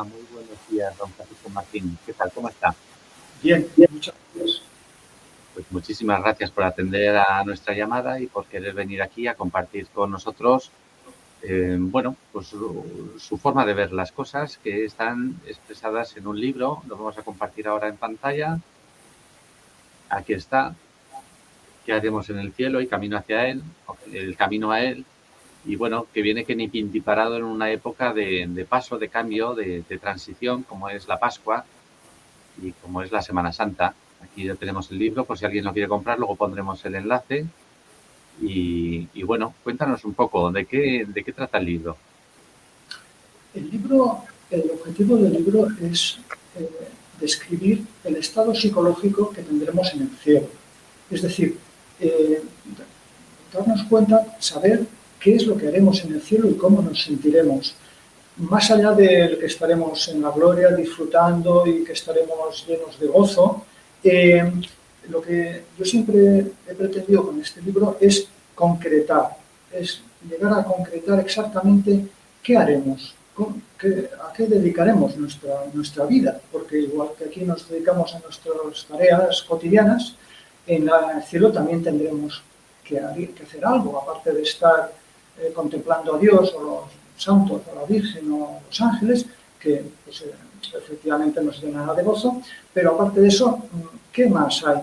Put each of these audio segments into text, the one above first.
Muy buenos días, don Francisco Martín. ¿Qué tal? ¿Cómo está? Bien, muchas gracias. Pues muchísimas gracias por atender a nuestra llamada y por querer venir aquí a compartir con nosotros, pues su forma de ver las cosas que están expresadas en un libro. Lo vamos a compartir ahora en pantalla. Aquí está. ¿Qué haremos en el cielo y camino hacia él? El camino a él. Y bueno, que viene que ni pinti parado en una época de paso, de cambio, de transición, como es la Pascua y como es la Semana Santa. Aquí ya tenemos el libro, por si alguien lo quiere comprar, luego pondremos el enlace. Y bueno, cuéntanos un poco, ¿de qué trata el libro? El objetivo del libro es describir el estado psicológico que tendremos en el cielo. Es decir, eh, darnos cuenta, saber qué es lo que haremos en el cielo y cómo nos sentiremos. Más allá de que estaremos en la gloria disfrutando y que estaremos llenos de gozo, lo que yo siempre he pretendido con este libro es concretar, es llegar a concretar exactamente qué haremos, a qué dedicaremos nuestra vida, porque igual que aquí nos dedicamos a nuestras tareas cotidianas, en el cielo también tendremos que hacer algo, aparte de estar contemplando a Dios o los santos, o la Virgen o los ángeles, que pues, efectivamente nos llenará de gozo, pero aparte de eso, ¿qué más hay?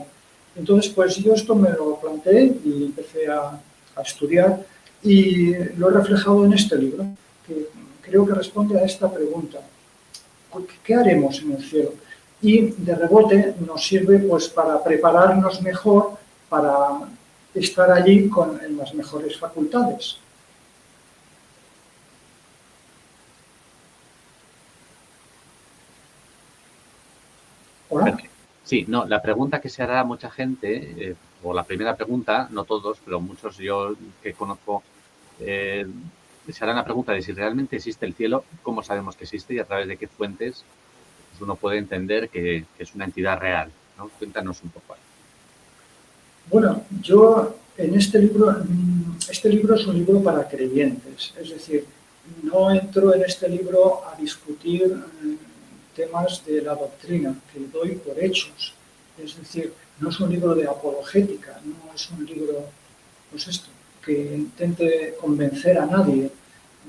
Entonces, pues yo esto me lo planteé y empecé a estudiar y lo he reflejado en este libro, que creo que responde a esta pregunta. ¿Qué haremos en el cielo? Y de rebote nos sirve pues para prepararnos mejor para estar allí con las mejores facultades. Hola. Sí, no, la pregunta que se hará a mucha gente, o la primera pregunta, no todos, pero muchos yo que conozco, se harán la pregunta de si realmente existe el cielo, cómo sabemos que existe y a través de qué fuentes pues uno puede entender que es una entidad real, ¿no? Cuéntanos un poco. Bueno, yo en este libro es un libro para creyentes, es decir, no entro en este libro a discutir temas de la doctrina, que doy por hechos, es decir, no es un libro de apologética, no es un libro, pues esto, que intente convencer a nadie,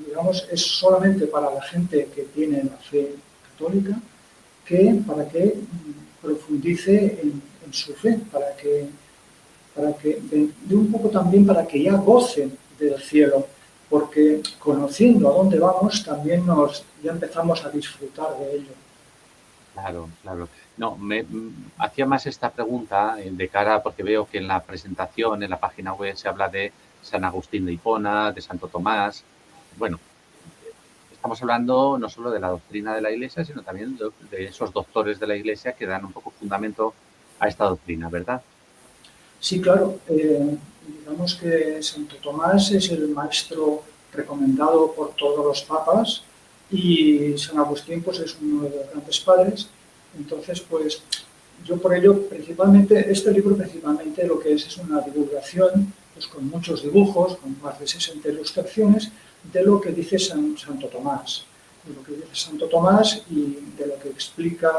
digamos, es solamente para la gente que tiene la fe católica, para que profundice en su fe, de un poco también para que ya gocen del cielo, porque conociendo a dónde vamos también ya empezamos a disfrutar de ello. Claro, claro. No, me hacía más esta pregunta de cara, porque veo que en la presentación, en la página web, se habla de San Agustín de Hipona, de Santo Tomás. Bueno, estamos hablando no solo de la doctrina de la Iglesia, sino también de esos doctores de la Iglesia que dan un poco fundamento a esta doctrina, ¿verdad? Sí, claro. Digamos que Santo Tomás es el maestro recomendado por todos los papas y San Agustín pues es uno de los grandes padres. Entonces, pues yo por ello, principalmente, este libro principalmente lo que es una divulgación pues, con muchos dibujos, con más de 60 ilustraciones, de lo que dice Santo Tomás. De lo que dice Santo Tomás y de lo que explica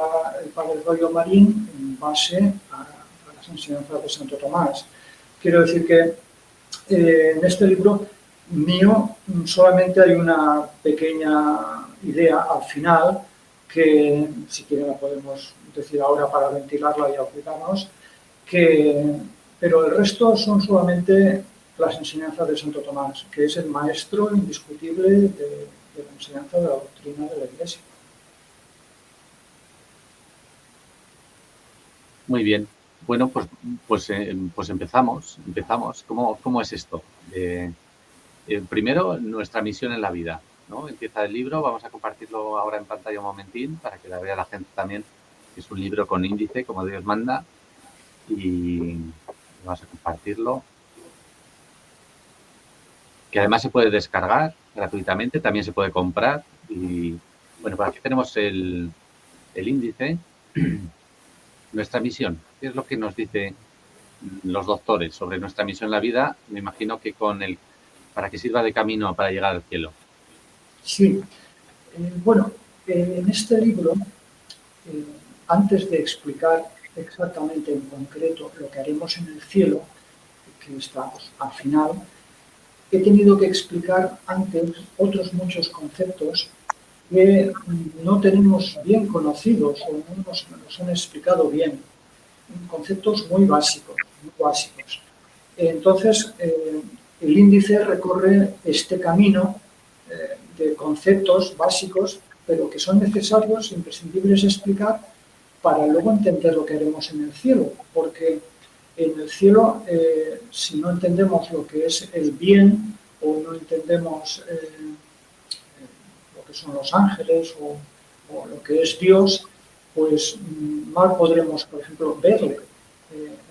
el padre Royo Marín en base a las enseñanzas de Santo Tomás. Quiero decir que en este libro mío solamente hay una pequeña idea al final que si quieren la podemos decir ahora para ventilarla y olvidarnos, pero el resto son solamente las enseñanzas de Santo Tomás, que es el maestro indiscutible de la enseñanza de la doctrina de la Iglesia. Muy bien. Bueno, pues empezamos. ¿Cómo es esto? Primero, nuestra misión en la vida, ¿no? Empieza el libro, vamos a compartirlo ahora en pantalla un momentín para que la vea la gente también. Es un libro con índice, como Dios manda, y vamos a compartirlo. Que además se puede descargar gratuitamente, también se puede comprar. Y bueno, pues aquí tenemos el índice. Nuestra misión, ¿qué es lo que nos dicen los doctores sobre nuestra misión en la vida? Me imagino que para que sirva de camino para llegar al cielo. Sí, bueno, En este libro, antes de explicar exactamente en concreto lo que haremos en el cielo, que está pues, al final, he tenido que explicar antes otros muchos conceptos que no tenemos bien conocidos o no nos han explicado bien. Conceptos muy básicos, muy básicos. Entonces, el índice recorre este camino de conceptos básicos, pero que son necesarios, imprescindibles explicar para luego entender lo que haremos en el cielo, porque en el cielo, si no entendemos lo que es el bien o no entendemos lo que son los ángeles o lo que es Dios, pues mal podremos, por ejemplo, verle.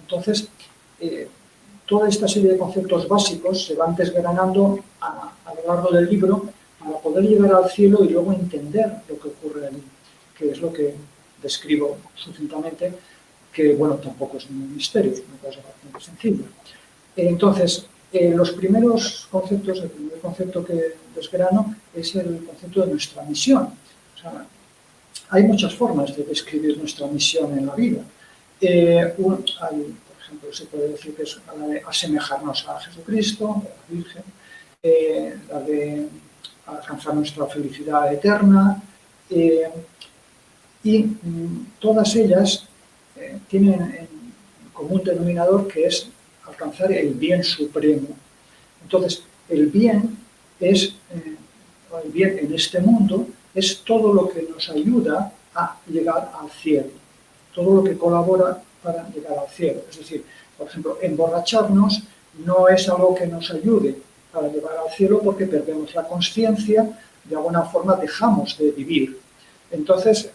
Entonces, toda esta serie de conceptos básicos se van desgranando a lo largo del libro para poder llegar al cielo y luego entender lo que ocurre allí, que es lo que describo sucintamente, que, bueno, tampoco es un misterio, es una cosa bastante sencilla. Entonces, los primeros conceptos, el primer concepto que desgrano es el concepto de nuestra misión. O sea, hay muchas formas de describir nuestra misión en la vida. Por ejemplo, se puede decir que es la de asemejarnos a Jesucristo, a la Virgen, la de alcanzar nuestra felicidad eterna, y todas ellas tienen en común denominador que es alcanzar el bien supremo. Entonces, el bien en este mundo es todo lo que nos ayuda a llegar al cielo, todo lo que colabora para llegar al cielo. Es decir, por ejemplo, emborracharnos no es algo que nos ayude para llegar al cielo porque perdemos la conciencia, de alguna forma dejamos de vivir. Entonces,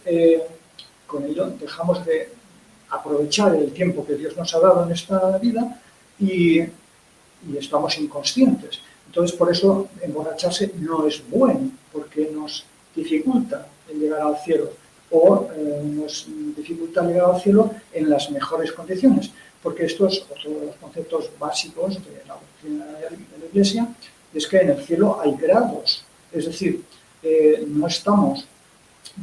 con ello dejamos de aprovechar el tiempo que Dios nos ha dado en esta vida y estamos inconscientes. Entonces, por eso, emborracharse no es bueno, porque nos dificulta el llegar al cielo o nos dificulta llegar al cielo en las mejores condiciones, porque esto es otro de los conceptos básicos de la doctrina de la Iglesia, es que en el cielo hay grados, es decir, no estamos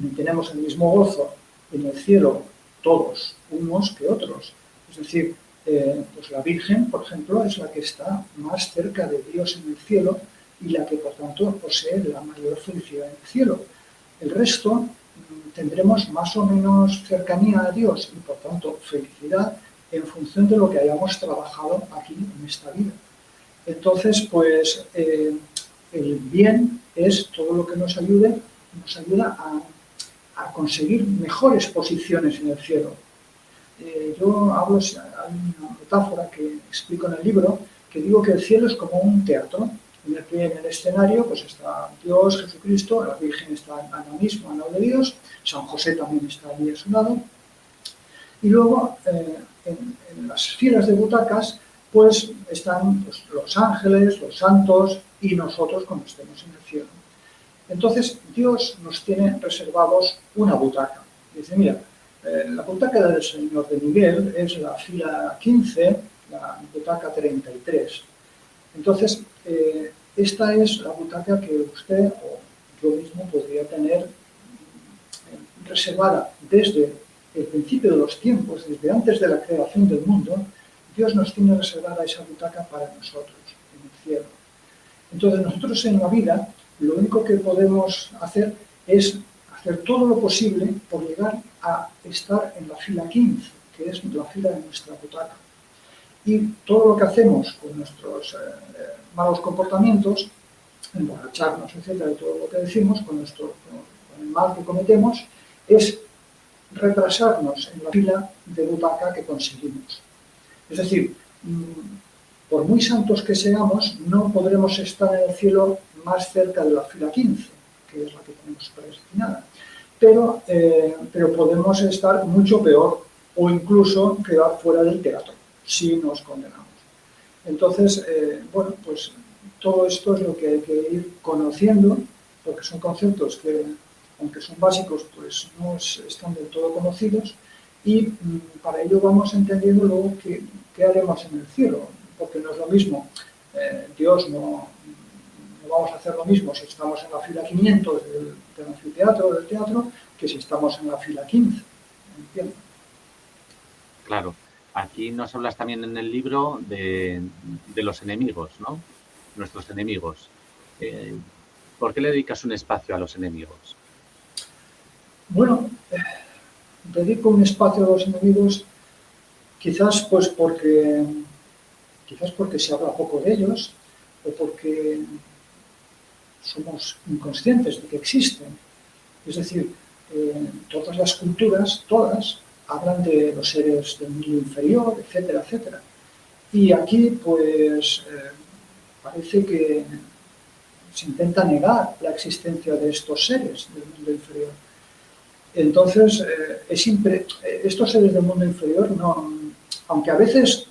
ni tenemos el mismo gozo en el cielo todos, unos que otros. Es decir, pues la Virgen, por ejemplo, es la que está más cerca de Dios en el cielo y la que, por tanto, posee la mayor felicidad en el cielo. El resto tendremos más o menos cercanía a Dios y, por tanto, felicidad en función de lo que hayamos trabajado aquí en esta vida. Entonces, pues, el bien es todo lo que nos ayuda a conseguir mejores posiciones en el cielo. Yo hablo, hay una metáfora que explico en el libro, que digo que el cielo es como un teatro, en el que en el escenario pues está Dios, Jesucristo, la Virgen está ahora mismo al lado de Dios, San José también está allí a su lado, y luego en las filas de butacas pues están pues, los ángeles, los santos y nosotros cuando estemos en el cielo. Entonces Dios nos tiene reservados una butaca. Dice, mira, la butaca del Señor de Miguel es la fila 15, la butaca 33. Entonces, esta es la butaca que usted o yo mismo podría tener reservada desde el principio de los tiempos, desde antes de la creación del mundo. Dios nos tiene reservada esa butaca para nosotros, en el cielo. Entonces, nosotros en la vida, lo único que podemos hacer es hacer todo lo posible por llegar a estar en la fila 15, que es la fila de nuestra butaca. Y todo lo que hacemos con nuestros malos comportamientos, emborracharnos, etcétera, y todo lo que decimos, con el mal que cometemos, es retrasarnos en la fila de butaca que conseguimos. Es decir, por muy santos que seamos, no podremos estar en el cielo más cerca de la fila 15, que es la que tenemos predestinada. Pero podemos estar mucho peor o incluso quedar fuera del teatro si nos condenamos. Entonces, bueno, pues todo esto es lo que hay que ir conociendo, porque son conceptos que, aunque son básicos, pues no están del todo conocidos, y para ello vamos entendiendo luego qué haremos en el cielo, porque no es lo mismo, Dios no no vamos a hacer lo mismo si estamos en la fila 500 del anfiteatro o del teatro que si estamos en la fila 15. ¿Entiendes? Claro. Aquí nos hablas también en el libro de los enemigos, ¿no? Nuestros enemigos. ¿Por qué le dedicas un espacio a los enemigos? Bueno, dedico un espacio a los enemigos quizás pues porque se habla poco de ellos o porque somos inconscientes de que existen. Es decir, todas las culturas, todas, hablan de los seres del mundo inferior, etcétera, etcétera. Y aquí, pues, parece que se intenta negar la existencia de estos seres del mundo inferior. Entonces, estos seres del mundo inferior, no, aunque a veces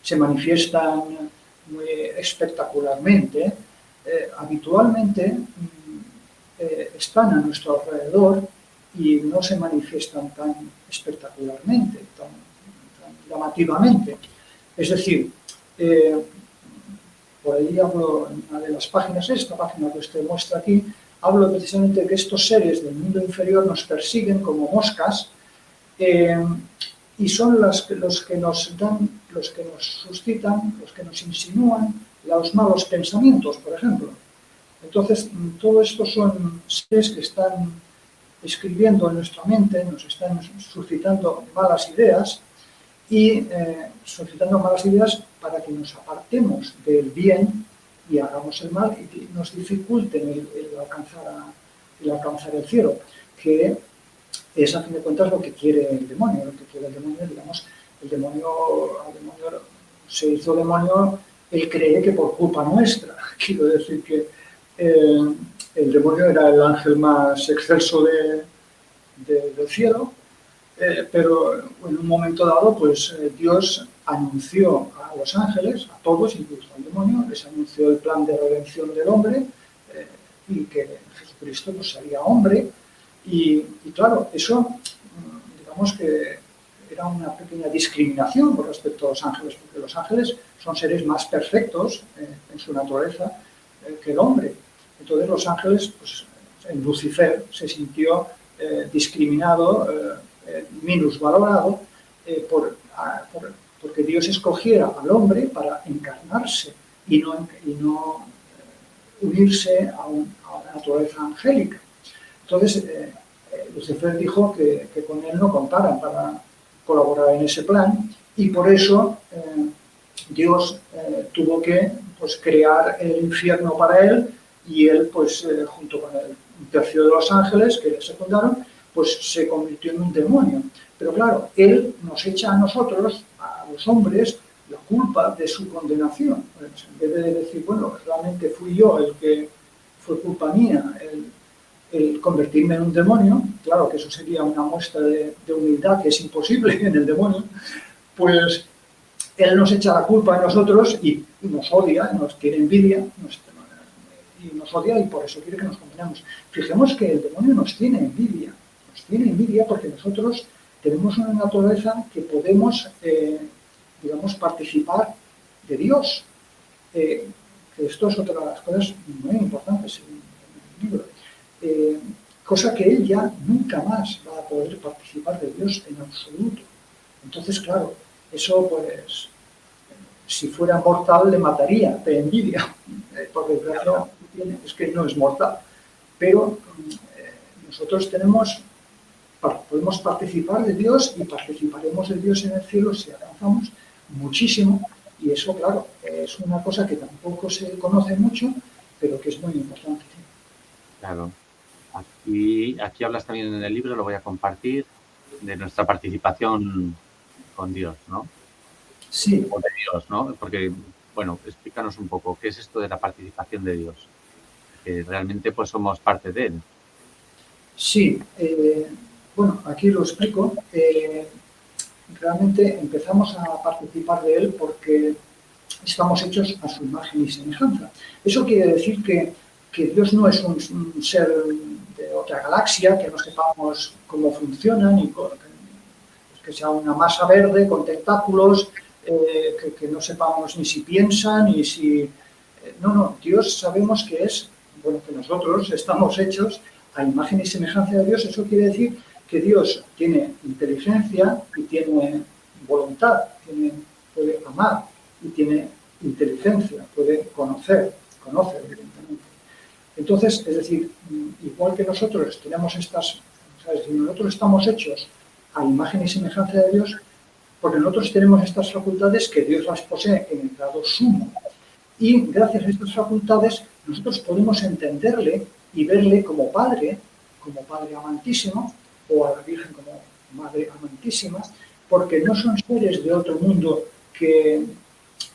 se manifiestan muy espectacularmente, habitualmente están a nuestro alrededor y no se manifiestan tan espectacularmente, tan llamativamente. Es decir, por ahí hablo en una de las páginas, esta página que usted muestra aquí, hablo precisamente de que estos seres del mundo inferior nos persiguen como moscas y son los que nos dan, los que nos suscitan, los que nos insinúan los malos pensamientos, por ejemplo. Entonces, todo esto son seres que están escribiendo en nuestra mente, nos están suscitando malas ideas y suscitando malas ideas para que nos apartemos del bien y hagamos el mal y nos dificulten el alcanzar el cielo, que es a fin de cuentas lo que quiere el demonio. Lo que quiere el demonio, digamos, al demonio se hizo demonio, él cree que por culpa nuestra. Quiero decir que el demonio era el ángel más excelso del cielo, pero en un momento dado, pues Dios anunció a los ángeles, a todos, incluso al demonio, les anunció el plan de redención del hombre y que Jesucristo pues, sería hombre. Y claro, eso, digamos que era una pequeña discriminación con respecto a los ángeles, porque los ángeles son seres más perfectos en su naturaleza que el hombre. Entonces los ángeles, pues en Lucifer se sintió discriminado, minusvalorado, porque Dios escogiera al hombre para encarnarse y no unirse a una naturaleza angélica. Entonces, Lucifer dijo que con él no contaran para colaborar en ese plan y por eso Dios tuvo que pues, crear el infierno para él y él, pues, junto con un tercio de los ángeles que le secundaron, pues se convirtió en un demonio. Pero claro, él nos echa a nosotros, a los hombres, la culpa de su condenación. Pues, en vez de decir, bueno, realmente fui yo el que fue culpa mía, el convertirme en un demonio, claro que eso sería una muestra de humildad que es imposible en el demonio, pues él nos echa la culpa a nosotros y nos odia, nos tiene envidia, y nos odia y por eso quiere que nos condenemos. Fijemos que el demonio nos tiene envidia porque nosotros tenemos una naturaleza que podemos, digamos, participar de Dios. Que esto es otra de las cosas muy importantes en el libro. Cosa que él ya nunca más va a poder participar de Dios en absoluto. Entonces, claro, eso pues, si fuera mortal le mataría de envidia. Por desgracia, es que no es mortal. Pero nosotros podemos participar de Dios y participaremos de Dios en el cielo si alcanzamos muchísimo. Y eso, claro, es una cosa que tampoco se conoce mucho, pero que es muy importante. Claro. Aquí hablas también en el libro, lo voy a compartir, de nuestra participación con Dios, ¿no? Sí. O de Dios, ¿no? Porque, bueno, explícanos un poco, ¿qué es esto de la participación de Dios? Que realmente pues somos parte de Él. Sí. Bueno, aquí lo explico. Realmente empezamos a participar de Él porque estamos hechos a su imagen y semejanza. Eso quiere decir que Dios no es un ser de otra galaxia, que no sepamos cómo funcionan, y que sea una masa verde con tentáculos, que no sepamos ni si piensa, ni si No, Dios sabemos que es, bueno, que nosotros estamos hechos a imagen y semejanza de Dios. Eso quiere decir que Dios tiene inteligencia y tiene voluntad, puede amar y tiene inteligencia, puede conoce, evidentemente. Entonces, es decir, igual que nosotros tenemos estas, ¿sabes? Nosotros estamos hechos a imagen y semejanza de Dios, porque nosotros tenemos estas facultades que Dios las posee en el grado sumo. Y gracias a estas facultades nosotros podemos entenderle y verle como Padre amantísimo, o a la Virgen como Madre amantísima, porque no son seres de otro mundo que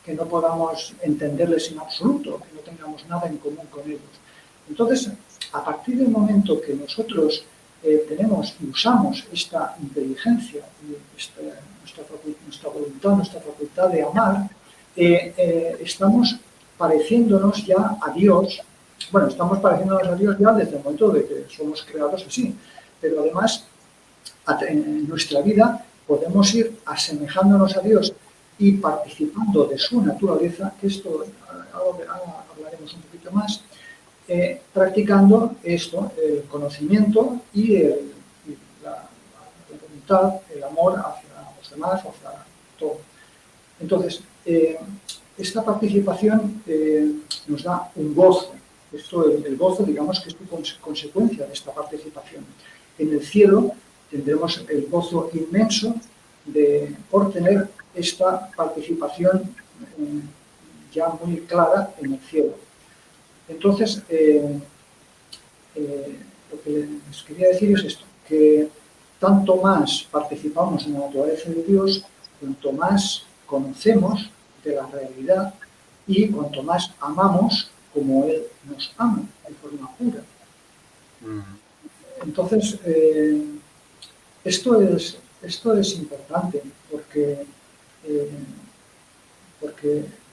no podamos entenderles en absoluto, que no tengamos nada en común con ellos. Entonces, a partir del momento que nosotros tenemos y usamos esta inteligencia y nuestra voluntad, nuestra facultad de amar, estamos pareciéndonos ya a Dios. Bueno, estamos pareciéndonos a Dios ya desde el momento de que somos creados así, pero además en nuestra vida podemos ir asemejándonos a Dios y participando de su naturaleza, que esto ahora hablaremos un poquito más, practicando esto, el conocimiento y la voluntad, el amor hacia los demás, hacia todo. Entonces, esta participación nos da un gozo. El gozo, digamos, que es consecuencia de esta participación. En el cielo tendremos el gozo inmenso por tener esta participación ya muy clara en el cielo. Entonces, lo que les quería decir es esto, que tanto más participamos en la naturaleza de Dios, cuanto más conocemos de la realidad y cuanto más amamos como Él nos ama, de forma pura. Entonces, esto es importante porque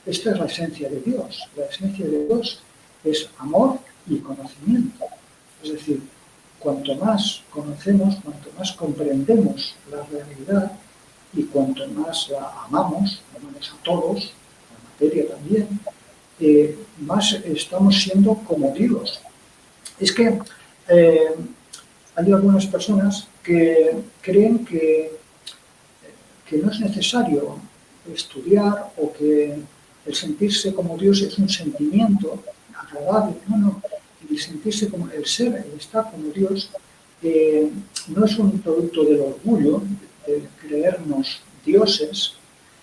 esta es la esencia de Dios. La esencia de Dios es amor y conocimiento. Es decir, cuanto más conocemos, cuanto más comprendemos la realidad y cuanto más la amamos a todos, la materia también, más estamos siendo como Dios. Es que hay algunas personas que creen que no es necesario estudiar o que el sentirse como Dios es un sentimiento agradable. No. El sentirse como el ser, el estar como Dios, no es un producto del orgullo, de creernos dioses,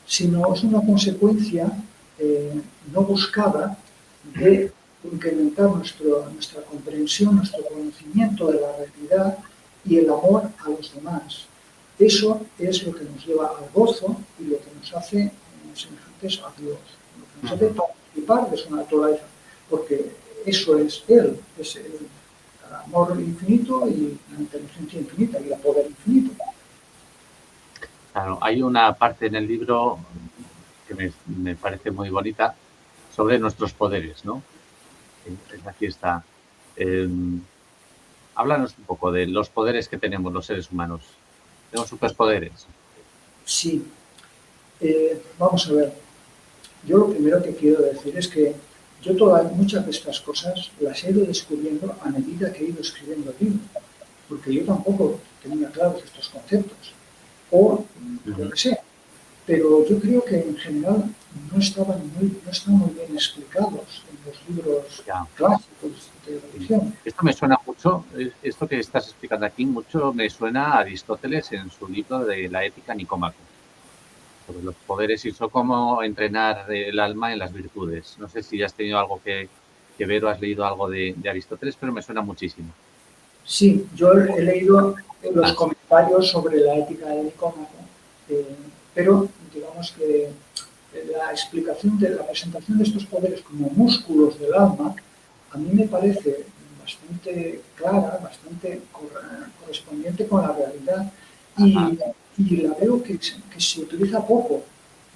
sino es una consecuencia no buscada de incrementar nuestra comprensión, nuestro conocimiento de la realidad y el amor a los demás. Eso es lo que nos lleva al gozo y lo que nos hace semejantes a Dios, lo que nos hace participar de su naturaleza, porque eso es Él, es el amor infinito y la inteligencia infinita y el poder infinito. Claro, hay una parte en el libro que me parece muy bonita sobre nuestros poderes, ¿no? Aquí está. Háblanos un poco de los poderes que tenemos los seres humanos. ¿Tenemos superpoderes? Sí. Vamos a ver. Yo lo primero que quiero decir es que yo muchas de estas cosas las he ido descubriendo a medida que he ido escribiendo el libro, porque yo tampoco tenía claros estos conceptos, o lo que sé, pero yo creo que en general no estaban muy bien explicados en los libros clásicos de religión. Esto me suena mucho, esto que estás explicando aquí, mucho me suena a Aristóteles en su libro de la Ética Nicómaco, sobre los poderes y sobre cómo entrenar el alma en las virtudes. No sé si has tenido algo que ver o has leído algo de Aristóteles, pero me suena muchísimo. Sí, yo he leído los comentarios sobre la Ética de Nicómaco, pero digamos que la explicación de la presentación de estos poderes como músculos del alma a mí me parece bastante clara, bastante correspondiente con la realidad y la veo que se utiliza poco.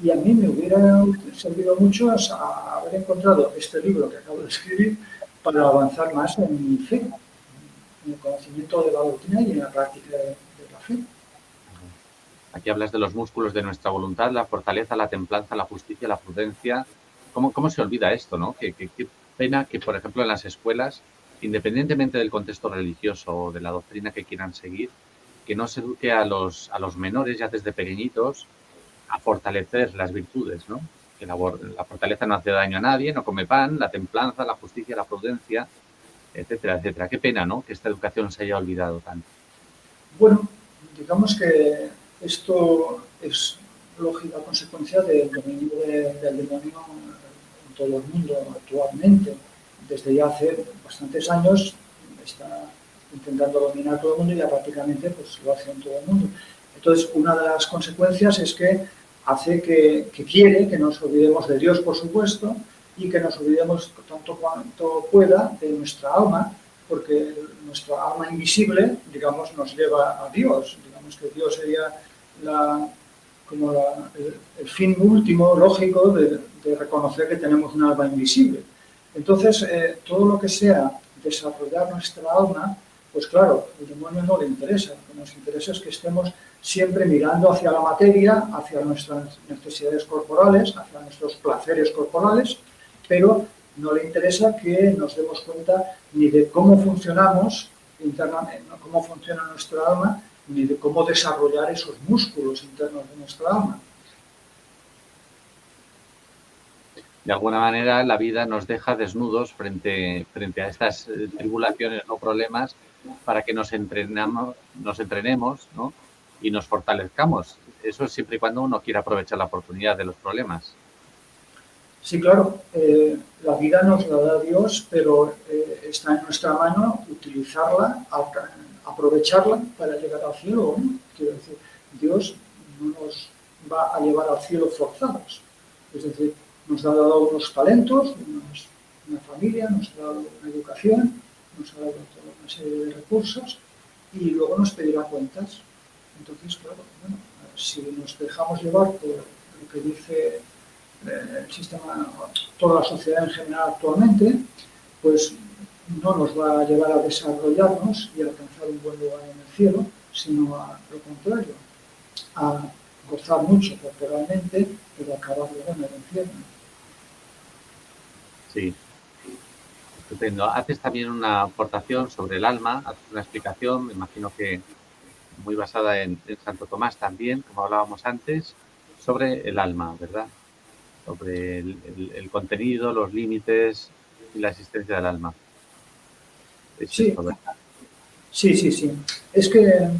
Y a mí me hubiera servido mucho a haber encontrado este libro que acabo de escribir para avanzar más en mi fe, en el conocimiento de la doctrina y en la práctica de la fe. Aquí hablas de los músculos de nuestra voluntad, la fortaleza, la templanza, la justicia, la prudencia, ¿cómo se olvida esto, ¿no? Qué pena que, por ejemplo, en las escuelas, independientemente del contexto religioso o de la doctrina que quieran seguir, que no se eduque a los menores ya desde pequeñitos a fortalecer las virtudes, ¿no? Que la fortaleza no hace daño a nadie, no come pan, la templanza, la justicia, la prudencia, etcétera, etcétera. Qué pena, ¿no? Que esta educación se haya olvidado tanto. Bueno, digamos que esto es lógica consecuencia del dominio del demonio en todo el mundo actualmente. Desde ya hace bastantes años está intentando dominar todo el mundo y ya prácticamente pues, lo hace en todo el mundo. Entonces, una de las consecuencias es que hace que quiere que nos olvidemos de Dios, por supuesto, y que nos olvidemos tanto cuanto pueda de nuestra alma, porque nuestra alma invisible, digamos, nos lleva a Dios. Digamos que Dios sería el fin último, lógico, de reconocer que tenemos un alma invisible. Entonces, todo lo que sea desarrollar nuestra alma, pues claro, al demonio no le interesa. Lo que nos interesa es que estemos siempre mirando hacia la materia, hacia nuestras necesidades corporales, hacia nuestros placeres corporales, pero no le interesa que nos demos cuenta ni de cómo funcionamos internamente, cómo funciona nuestra alma, ni de cómo desarrollar esos músculos internos de nuestra alma. De alguna manera, la vida nos deja desnudos frente a estas tribulaciones o problemas para que nos entrenemos, ¿no? Y nos fortalezcamos. Eso es siempre y cuando uno quiera aprovechar la oportunidad de los problemas. Sí, claro, la vida nos la da Dios, pero está en nuestra mano utilizarla, aprovecharla para llegar al cielo, ¿no? Quiero decir, Dios no nos va a llevar al cielo forzados. Es decir, nos ha dado unos talentos, una familia, nos ha dado una educación, nos ha dado toda una serie de recursos y luego nos pedirá cuentas. Entonces, claro, bueno, si nos dejamos llevar por lo que dice el sistema, toda la sociedad en general actualmente, pues no nos va a llevar a desarrollarnos y a alcanzar un buen lugar en el cielo, sino a lo contrario, a gozar mucho corporalmente, pero acabar luego en el infierno. Sí, estupendo. Haces también una aportación sobre el alma, haces una explicación, me imagino que muy basada en Santo Tomás también, como hablábamos antes, sobre el alma, ¿verdad? Sobre el contenido, los límites y la existencia del alma. Sí, sí. Es que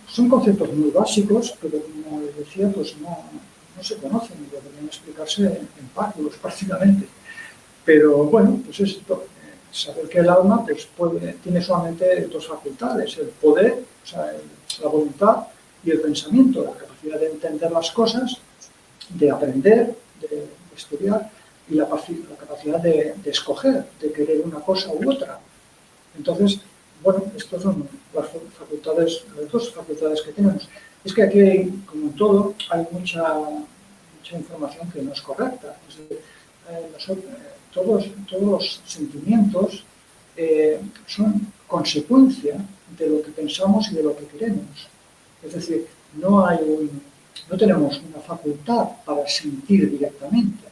son conceptos muy básicos, pero como les decía, pues no se conocen y deberían explicarse en párvulos prácticamente. Pero bueno, pues es saber que el alma pues, tiene solamente dos facultades, el poder, o sea, la voluntad y el pensamiento, la capacidad de entender las cosas, de aprender, de estudiar y la capacidad de escoger, de querer una cosa u otra. Entonces, bueno, estas son las dos facultades que tenemos. Es que aquí, como en todo, hay mucha información que no es correcta. Es decir, todos los sentimientos son consecuencia de lo que pensamos y de lo que queremos. Es decir, no tenemos una facultad para sentir directamente,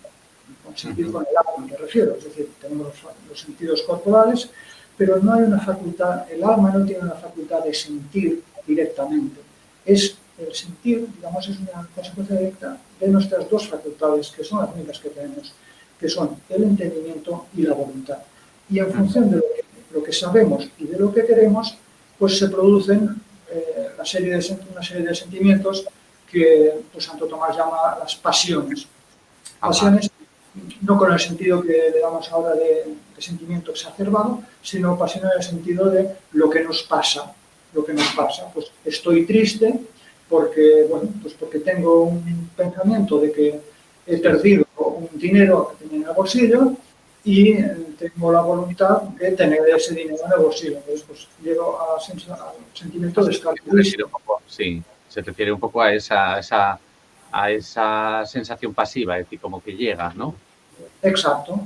sentir con el alma me refiero, es decir, tenemos los sentidos corporales, pero no hay una facultad, el alma no tiene una facultad de sentir directamente. El sentir, digamos, es una consecuencia directa de nuestras dos facultades, que son las únicas que tenemos, que son el entendimiento y la voluntad. Y en función de lo que sabemos y de lo que queremos, pues se producen una serie de sentimientos que pues, Santo Tomás llama las pasiones. Pasiones no con el sentido que le damos ahora de sentimiento exacerbado, sino pasiones en el sentido de lo que nos pasa. Pues estoy triste porque, bueno, pues porque tengo un pensamiento de que he perdido un dinero que tenía en el bolsillo y tengo la voluntad de tener ese dinero en el bolsillo. Entonces, pues llego al sentimiento de estar triste. Sí, se refiere un poco a esa sensación pasiva, es decir, como que llega, ¿no? Exacto.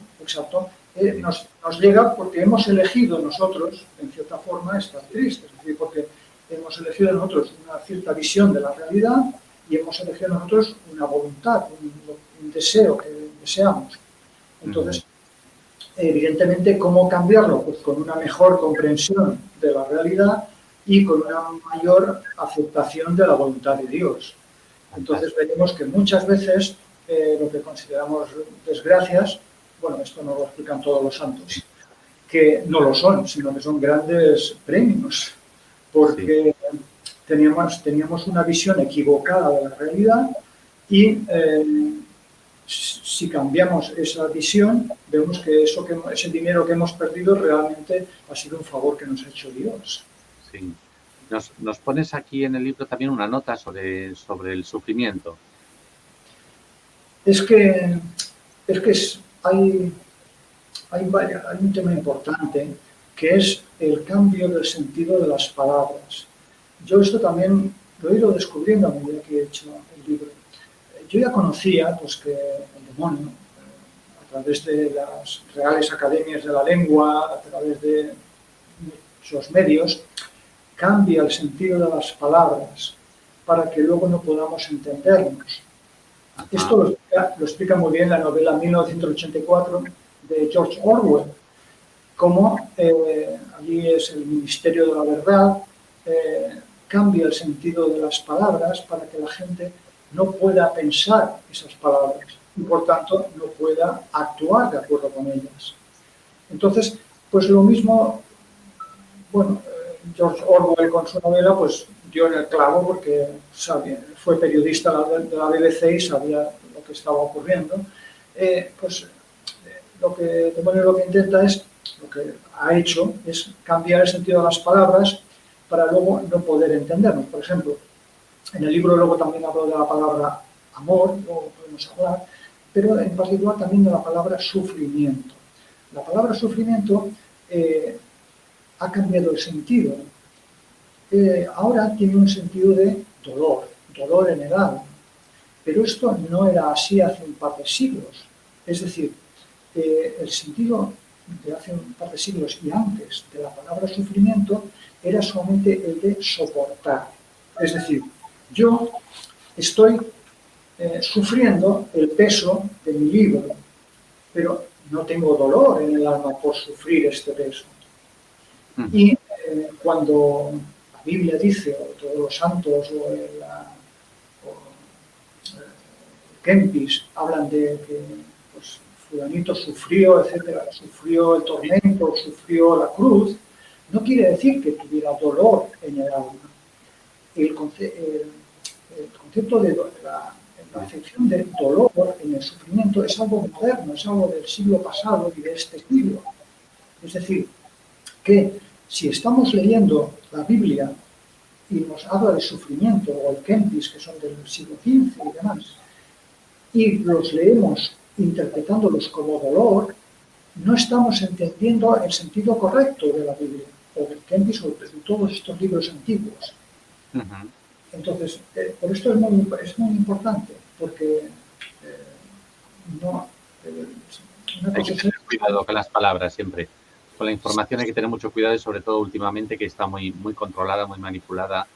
Nos llega porque hemos elegido nosotros, en cierta forma, estar tristes. Es decir, porque hemos elegido nosotros una cierta visión de la realidad y hemos elegido nosotros una voluntad, un deseo deseamos. Entonces, evidentemente, ¿cómo cambiarlo? Pues con una mejor comprensión de la realidad y con una mayor aceptación de la voluntad de Dios. Entonces veremos que muchas veces lo que consideramos desgracias, bueno, esto no lo explican todos los santos, que no lo son, sino que son grandes premios, porque teníamos una visión equivocada de la realidad y si cambiamos esa visión, vemos que ese dinero que hemos perdido realmente ha sido un favor que nos ha hecho Dios. Sí. Nos pones aquí en el libro también una nota sobre el sufrimiento. Hay un tema importante que es el cambio del sentido de las palabras. Yo esto también lo he ido descubriendo a medida que he hecho el libro. Yo ya conocía pues, que el demonio, a través de las reales academias de la lengua, a través de muchos medios, cambia el sentido de las palabras para que luego no podamos entendernos. Esto lo explica muy bien la novela 1984 de George Orwell, cómo allí es el Ministerio de la Verdad, cambia el sentido de las palabras para que la gente no pueda pensar esas palabras y, por tanto, no pueda actuar de acuerdo con ellas. Entonces, pues lo mismo, bueno, George Orwell con su novela pues dio en el clavo porque fue periodista de la BBC y sabía lo que estaba ocurriendo. Lo que intenta es, lo que ha hecho es cambiar el sentido de las palabras para luego no poder entendernos. Por ejemplo, en el libro luego también hablo de la palabra amor, luego podemos hablar, pero en particular también de la palabra sufrimiento. La palabra sufrimiento ha cambiado el sentido. Ahora tiene un sentido de dolor en el alma. Pero esto no era así hace un par de siglos. Es decir, el sentido de hace un par de siglos y antes de la palabra sufrimiento era solamente el de soportar. Es decir, yo estoy sufriendo el peso de mi libro, pero no tengo dolor en el alma por sufrir este peso. Y cuando la Biblia dice, o todos los santos, Kempis, hablan de que pues, fulanito sufrió, etcétera, sufrió el tormento, sufrió la cruz, no quiere decir que tuviera dolor en el alma. El concepto de la afección de dolor en el sufrimiento es algo moderno, es algo del siglo pasado y de este siglo. Es decir, que si estamos leyendo la Biblia y nos habla de sufrimiento, o el Kempis, que son del siglo XV y demás, y los leemos interpretándolos como dolor, no estamos entendiendo el sentido correcto de la Biblia, o del Kempis, o de todos estos libros antiguos. Entonces, por esto es muy importante, porque hay que tener cuidado con las palabras siempre. Con la información hay que tener mucho cuidado y sobre todo últimamente que está muy controlada, muy manipulada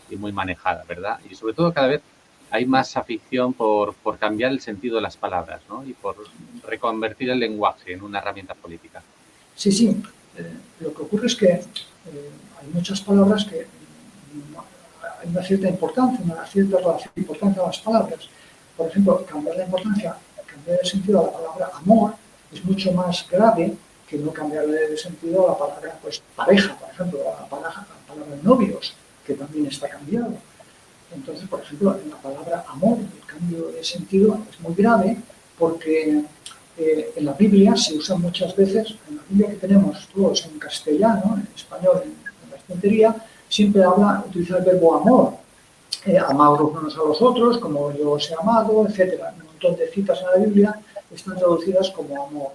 y muy manejada, ¿verdad? Y sobre todo cada vez hay más afición por cambiar el sentido de las palabras, ¿no? Y por reconvertir el lenguaje en una herramienta política. Sí. Lo que ocurre es que hay muchas palabras que hay una cierta importancia, una cierta relación de importancia a las palabras. Por ejemplo, cambiar el sentido de la palabra amor es mucho más grave que no cambiarle de sentido a la palabra pues, pareja, por ejemplo, a la palabra novios, que también está cambiado. Entonces, por ejemplo, en la palabra amor, el cambio de sentido es muy grave porque en la Biblia se usa muchas veces, en la Biblia que tenemos todos en castellano, en español, en la estantería, siempre utiliza el verbo amor. Amaos unos a los otros, como yo os he amado, etc. Un montón de citas en la Biblia están traducidas como amor.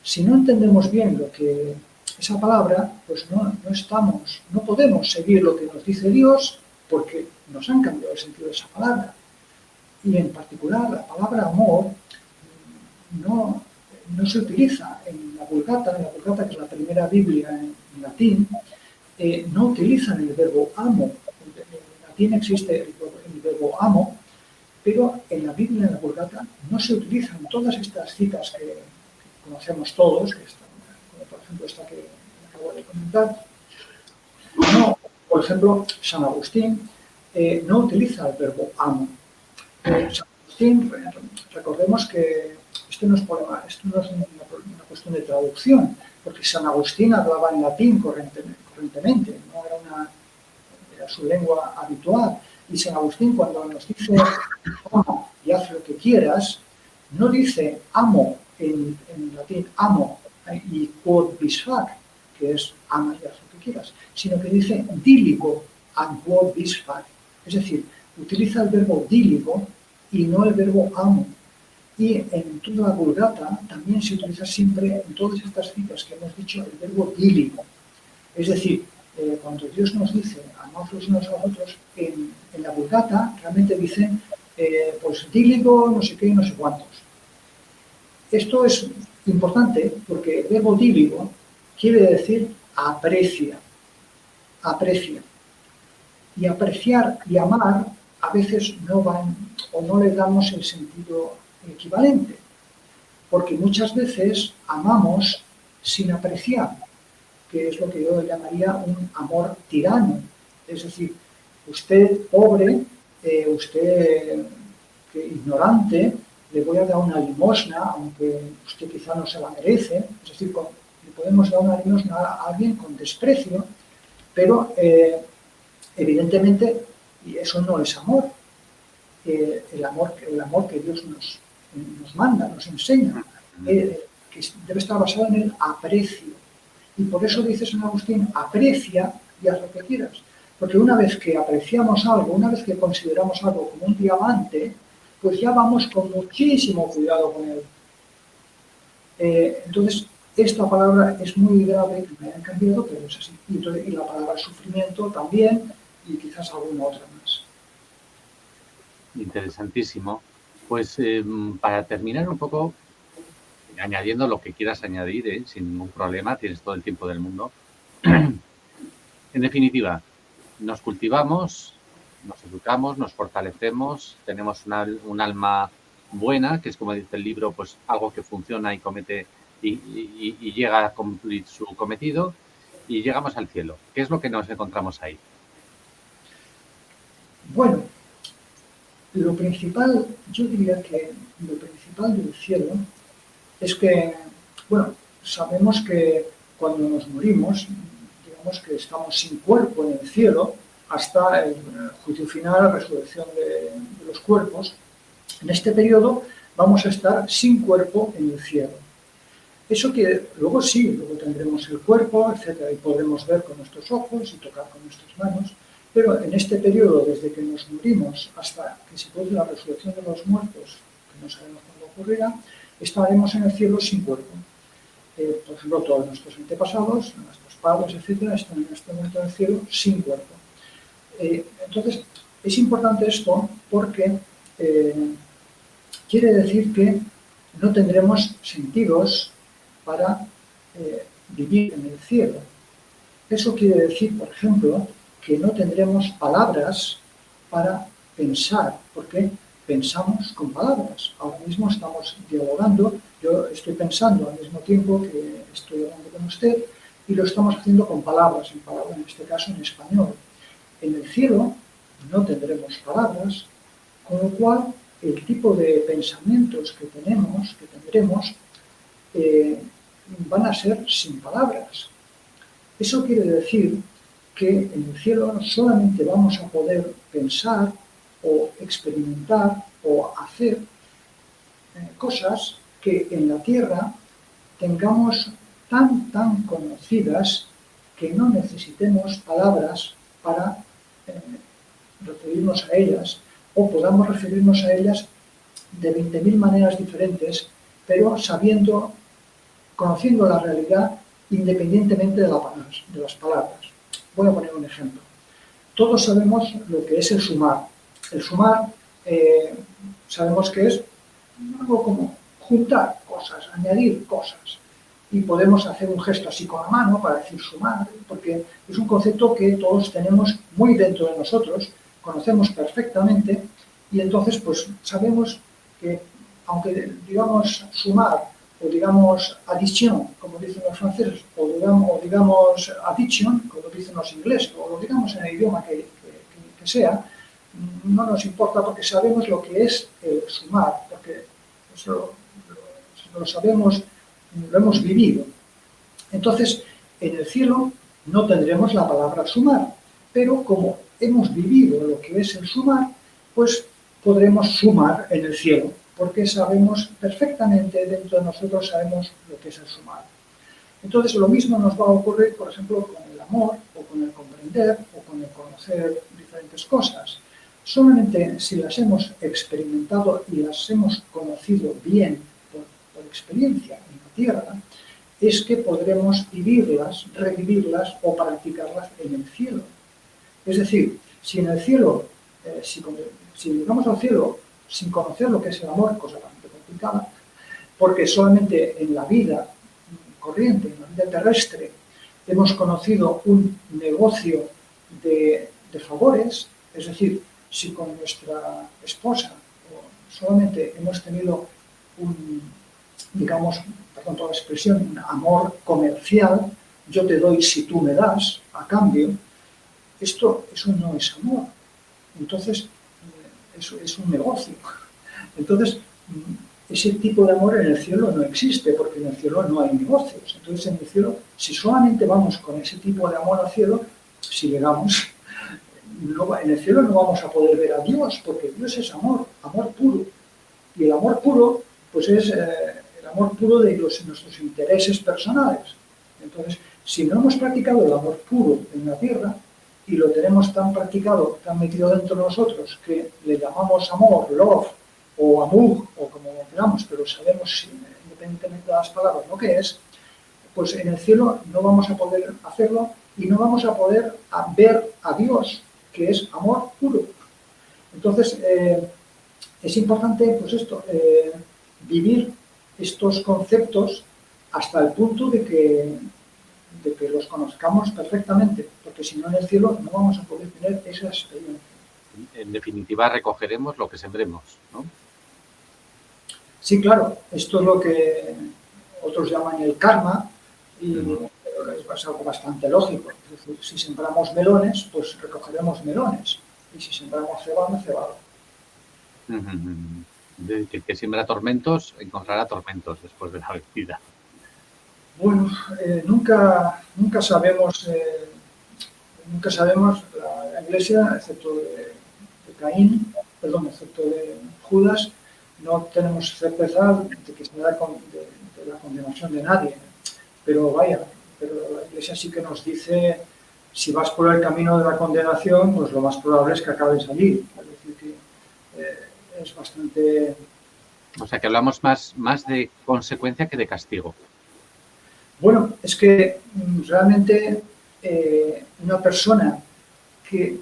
Si no entendemos bien lo que esa palabra, pues no podemos seguir lo que nos dice Dios porque nos han cambiado el sentido de esa palabra. Y en particular la palabra amor no se utiliza en la Vulgata, que es la primera Biblia en latín, no utilizan el verbo amo. En latín existe el verbo amo, pero en la Biblia, en la Vulgata, no se utilizan todas estas citas que conocemos todos, que están, como por ejemplo esta que acabo de comentar. No, por ejemplo, San Agustín no utiliza el verbo amo. San Agustín, recordemos que esto no es una cuestión de traducción, porque San Agustín hablaba en latín correntemente, no era su lengua habitual. Y San Agustín, cuando nos dice amo y haz lo que quieras, no dice amo en latín, amo y quod vis fac, que es ama y haz lo que quieras, sino que dice diligo and quod vis fac. Es decir, utiliza el verbo diligo y no el verbo amo. Y en toda la Vulgata también se utiliza siempre, en todas estas citas que hemos dicho, el verbo diligo. Es decir, cuando Dios nos dice amaos los unos a los otros, en la Vulgata realmente dicen pues diligo, no sé qué, no sé cuántos. Esto es importante porque el verbo diligo quiere decir aprecia, aprecia. Y apreciar y amar a veces no van o no le damos el sentido equivalente, porque muchas veces amamos sin apreciar, que es lo que yo llamaría un amor tirano. Es decir, usted pobre, usted ignorante, le voy a dar una limosna, aunque usted quizá no se la merece. Es decir, le podemos dar una limosna a alguien con desprecio, pero evidentemente eso no es amor. El amor que Dios nos manda, nos enseña, que debe estar basado en el aprecio. Y por eso dice San Agustín, aprecia y haz lo que quieras. Porque una vez que apreciamos algo, una vez que consideramos algo como un diamante, pues ya vamos con muchísimo cuidado con él. Entonces, esta palabra es muy grave, que me hayan cambiado, pero es así. Y la palabra sufrimiento también, y quizás alguna otra más. Interesantísimo. Pues para terminar un poco, añadiendo lo que quieras añadir, sin ningún problema, tienes todo el tiempo del mundo. En definitiva, nos cultivamos, nos educamos, nos fortalecemos, tenemos un alma buena, que es como dice el libro, pues algo que funciona y comete y llega a cumplir su cometido, y llegamos al cielo. ¿Qué es lo que nos encontramos ahí? Bueno, lo principal, yo diría que lo principal del cielo es que, bueno, sabemos que cuando nos morimos, digamos que estamos sin cuerpo en el cielo hasta el juicio final, la resurrección de los cuerpos. En este periodo vamos a estar sin cuerpo en el cielo. Eso que luego sí, luego tendremos el cuerpo, etcétera, y podremos ver con nuestros ojos y tocar con nuestras manos. Pero en este periodo, desde que nos morimos hasta que se produce la resurrección de los muertos, que no sabemos cuándo ocurrirá, estaremos en el cielo sin cuerpo. Por ejemplo, todos nuestros antepasados, nuestros padres, etcétera, están en este momento en el cielo sin cuerpo. Entonces, es importante esto porque quiere decir que no tendremos sentidos para vivir en el cielo. Eso quiere decir, por ejemplo, que no tendremos palabras para pensar, porque pensamos con palabras. Ahora mismo estamos dialogando, yo estoy pensando al mismo tiempo que estoy hablando con usted y lo estamos haciendo con palabras, en este caso en español. En el cielo no tendremos palabras, con lo cual el tipo de pensamientos que tendremos, van a ser sin palabras. Eso quiere decir que en el cielo solamente vamos a poder pensar o experimentar o hacer cosas que en la tierra tengamos tan conocidas que no necesitemos palabras para referirnos a ellas, o podamos referirnos a ellas de 20.000 maneras diferentes, pero conociendo la realidad independientemente de las palabras. Voy a poner un ejemplo. Todos sabemos lo que es el sumar. El sumar sabemos que es algo como juntar cosas, añadir cosas. Y podemos hacer un gesto así con la mano para decir sumar, porque es un concepto que todos tenemos muy dentro de nosotros, conocemos perfectamente Y entonces, pues sabemos que, aunque digamos sumar, o digamos adición, como dicen los franceses, o digamos addition, como dicen los ingleses, o lo digamos en el idioma que sea, no nos importa porque sabemos lo que es sumar, porque eso lo sabemos, lo hemos vivido. Entonces, en el cielo no tendremos la palabra sumar, pero como hemos vivido lo que es el sumar, pues podremos sumar en el cielo, porque sabemos perfectamente, dentro de nosotros sabemos lo que es el sumar. Entonces, lo mismo nos va a ocurrir, por ejemplo, con el amor, o con el comprender, o con el conocer diferentes cosas. Solamente si las hemos experimentado y las hemos conocido bien por experiencia en la tierra, es que podremos vivirlas, revivirlas o practicarlas en el cielo. Es decir, si en el cielo, si llegamos al cielo sin conocer lo que es el amor, cosa bastante complicada, porque solamente en la vida corriente, en la vida terrestre, hemos conocido un negocio de favores, es decir, si con nuestra esposa solamente hemos tenido un, digamos, perdón por la expresión, un amor comercial, yo te doy si tú me das, a cambio, eso no es amor. Entonces, eso es un negocio. Entonces, ese tipo de amor en el cielo no existe, porque en el cielo no hay negocios. Entonces, en el cielo, si solamente vamos con ese tipo de amor al cielo, si llegamos, en el cielo no vamos a poder ver a Dios, porque Dios es amor, amor puro. Y el amor puro, pues es el amor puro de nuestros intereses personales. Entonces, si no hemos practicado el amor puro en la tierra, y lo tenemos tan practicado, tan metido dentro de nosotros, que le llamamos amor, love, o amor, o como queramos, pero sabemos independientemente de las palabras lo que es, pues en el cielo no vamos a poder hacerlo y no vamos a poder ver a Dios, que es amor puro. Entonces, es importante, pues esto, vivir estos conceptos hasta el punto de que los conozcamos perfectamente, porque si no en el cielo no vamos a poder tener esa experiencia. En definitiva, recogeremos lo que sembremos, ¿no? Sí, claro, esto es lo que otros llaman el karma, y es algo bastante lógico. Es decir, si sembramos melones, pues recogeremos melones, y si sembramos cebada, cebada. El que siembra tormentos encontrará tormentos después de la vida. Bueno, nunca sabemos, la Iglesia, excepto de Caín, perdón, excepto de Judas, no tenemos certeza de que se da de la condenación de nadie. Pero vaya, la Iglesia sí que nos dice, si vas por el camino de la condenación, pues lo más probable es que acabes allí. Es decir, que es bastante... O sea, que hablamos más de consecuencia que de castigo. Bueno, es que realmente una persona que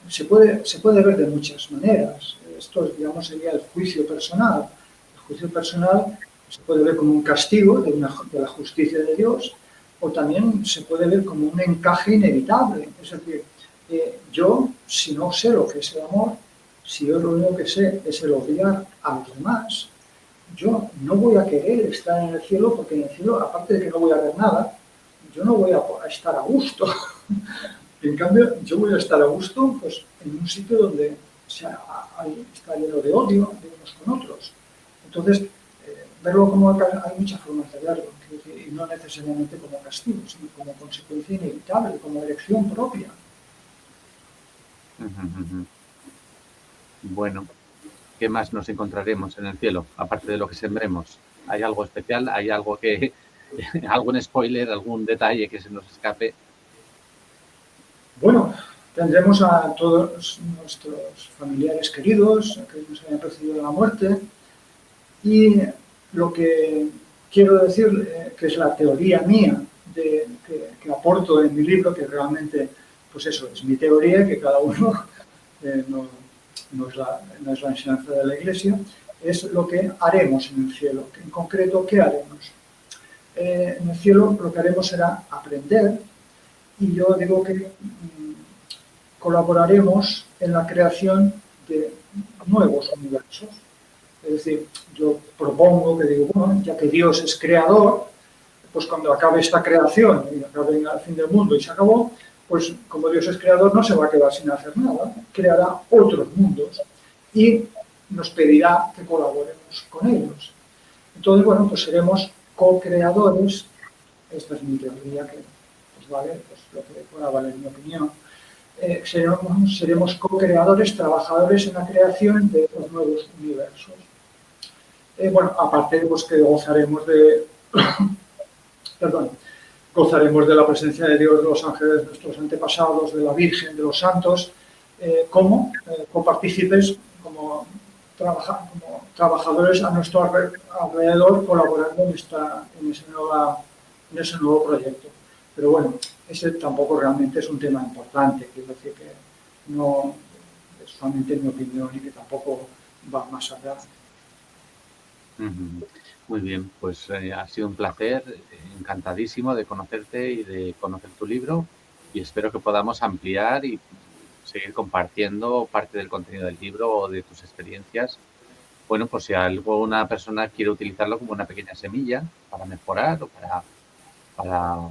se puede ver de muchas maneras. Esto, digamos, sería el juicio personal. El juicio personal se puede ver como un castigo de la justicia de Dios, o también se puede ver como un encaje inevitable. Es decir, yo, si no sé lo que es el amor, si yo lo único que sé es el odiar a los demás, yo no voy a querer estar en el cielo, porque en el cielo, aparte de que no voy a ver nada, yo no voy a estar a gusto. En cambio, yo voy a estar a gusto pues, en un sitio donde está lleno de odio de unos con otros. Entonces, verlo como hay muchas formas de verlo, y no necesariamente como castigo, sino como consecuencia inevitable, como elección propia. Bueno, ¿qué más nos encontraremos en el cielo, aparte de lo que sembremos? ¿Hay algo especial? ¿Hay algo algún spoiler, algún detalle que se nos escape? Bueno, tendremos a todos nuestros familiares queridos que nos hayan precedido la muerte, y lo que quiero decir, que es la teoría mía que aporto en mi libro, que realmente, pues eso, es mi teoría, que cada uno no es la enseñanza de la Iglesia, es lo que haremos en el cielo. En concreto, ¿qué haremos? En el cielo lo que haremos será aprender, y yo digo que colaboraremos en la creación de nuevos universos. Es decir, yo propongo que digo, bueno, ya que Dios es creador, pues cuando acabe esta creación y acabe el fin del mundo y se acabó, pues como Dios es creador no se va a quedar sin hacer nada, creará otros mundos y nos pedirá que colaboremos con ellos. Entonces, bueno, pues seremos co-creadores, esta es mi teoría, que pues vale, pues lo que pueda valer mi opinión, seremos co-creadores, trabajadores en la creación de los nuevos universos. Bueno, aparte pues, que gozaremos de, perdón, gozaremos de la presencia de Dios, de los ángeles, de nuestros antepasados, de la Virgen, de los santos, como copartícipes, como trabajadores a nuestro alrededor, colaborando en ese nuevo proyecto. Pero bueno, ese tampoco realmente es un tema importante, quiero decir que no es solamente mi opinión y que tampoco va más allá. Muy bien, pues ha sido un placer, encantadísimo de conocerte y de conocer tu libro, y espero que podamos ampliar y seguir compartiendo parte del contenido del libro o de tus experiencias. Bueno, pues si alguna persona quiere utilizarlo como una pequeña semilla para mejorar o para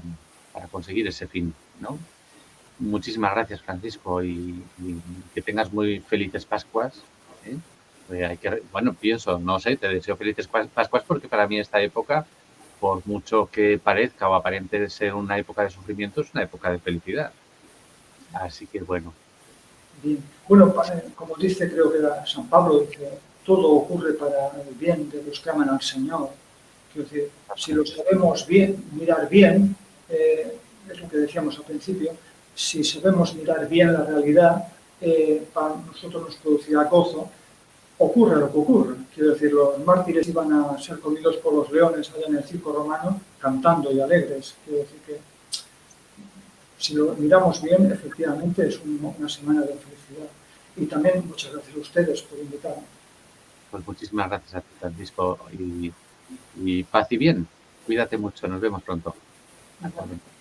conseguir ese fin, ¿no? Muchísimas gracias, Francisco, y que tengas muy felices Pascuas, ¿eh? Bueno, pienso, no sé, te deseo felices Pascuas porque para mí esta época, por mucho que parezca o aparente ser una época de sufrimiento, es una época de felicidad. Así que bueno. Bien. Bueno, como dice, creo que era San Pablo, dice, todo ocurre para el bien de los que aman al Señor. Quiero decir, si lo sabemos bien, mirar bien, es lo que decíamos al principio, si sabemos mirar bien la realidad, para nosotros nos producirá gozo, ocurra lo que ocurra. Quiero decir, los mártires iban a ser comidos por los leones allá en el circo romano, cantando y alegres. Quiero decir que si lo miramos bien, efectivamente es una semana de felicidad. Y también muchas gracias a ustedes por invitarme. Pues muchísimas gracias a ti, Francisco, y paz y bien. Cuídate mucho, nos vemos pronto. Hasta luego.